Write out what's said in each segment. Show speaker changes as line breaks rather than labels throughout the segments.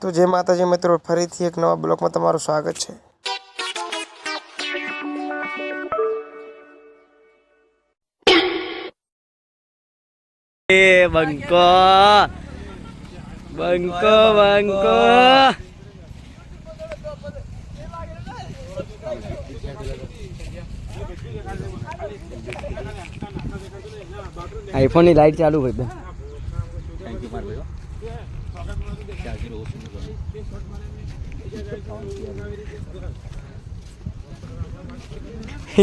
તો જય માતાજી મિત્રો, ફરીથી એક નવા બ્લોગમાં તમારું સ્વાગત છે.
બંકો બંકો બંકો આઈફોન ની લાઈટ ચાલુ હોય બે.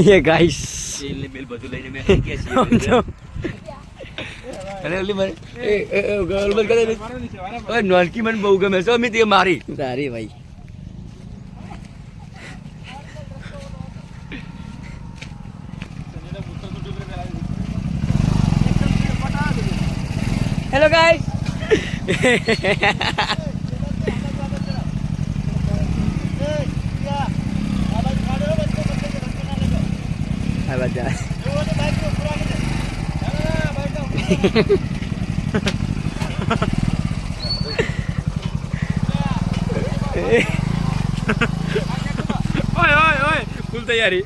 ये गाइस बिल બધું લઈને મે કે છે અરે ઓલી મને એ ગર્લ બલ કરે ઓય નોનકી મને બહુ ગમે છે અમિત એ મારી તારી ભાઈ. હેલો ગાઈસ આ બધા ओए ओए ओए फुल तैयारी.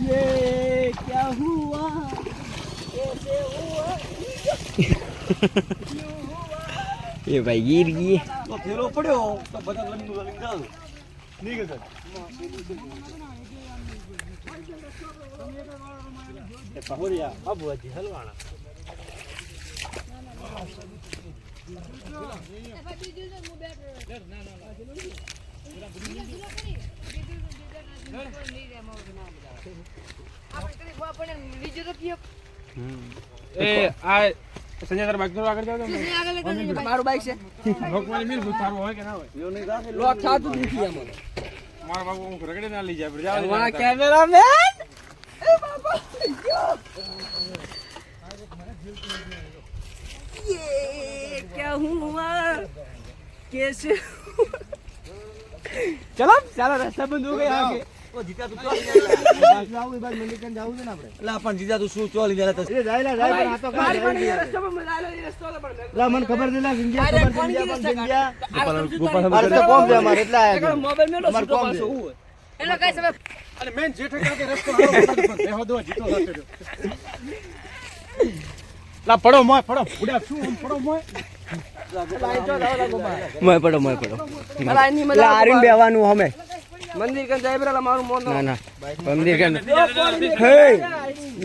ये क्या हुआ कैसे हुआ ये भाई गिर गई तो फेरो पड़ो तो बता लंबू लंबू जाओ नहीं के सर पहुरिया अब जी हलवाना ए आ संजय तार बाइक थोड़ा आगे जाओ मारो बाइक से लोक वाली मिल तारो હોય કે ના હોય યો નહીં જા લોક થાતું નથી અમાર મારા બાબુ હું રગડે ના લઈ જાય પર જાવ મારા કેમેરામેન એ બાબા ये क्या हुआ कैसे चलो चलो रास्ता बंद हो गया आगे ओ जीता तू चल जाओ ये बात मंदिर कन जाऊ ना આપણે લા પણ જીતા તું શું ચોલી દેલા તો એ જાય લા જાય આ તો મારી પણ એ રસ્તો પર મજાલો એ રસ્તો પર લા મને ખબર દેલા જિંદગી ખબર જિંદગી પણ જિંદગી ગોપાલ અરે તો કોમ છે અમાર એટલા આયા મોબાઈલ મેલો અમાર કોમ છે એનો કઈ સબ અરે મેન જેઠે કે રસ્તો બેહો દો જીતો સાથે લા પડો મોય પડો ઉડા શું પડો મોય મોય પડો લા આરીન બેવાનું હમે મંદિર કન જાય બરા મારું મોન ના ના મંદિર કન હે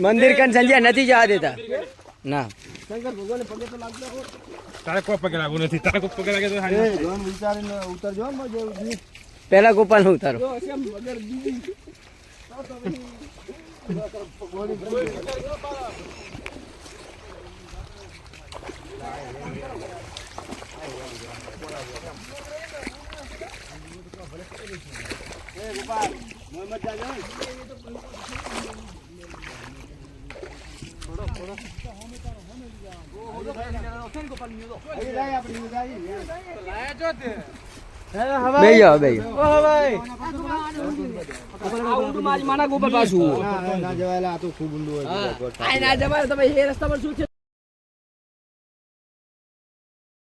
મંદિર કન સંજય નથી જવા દેતા ના શંકર ભગવાન પગે તો લાગતો તારે કોઈ પગે લાગુ નથી તારે કોઈ પગે લાગે તો હારી જોન વિચારીને ઉતરજો ને જે પહેલા ગોપાલ નો ઉતારો મગર દીદી ए गोपाल मोहम्मद जानो छोड़ो छोड़ो हो भाई ओसन गोपाल न्यू दो ए लाय अपनी गाड़ी लाया जो ते બેયો બેયો ઓ ભાઈ આઉટ મારી માના ગોપાલ પાછું ના જવાયલા આ તો ખૂબ ઊંડું હોય આ ના જવાય તમે એ રસ્તા પર શું છે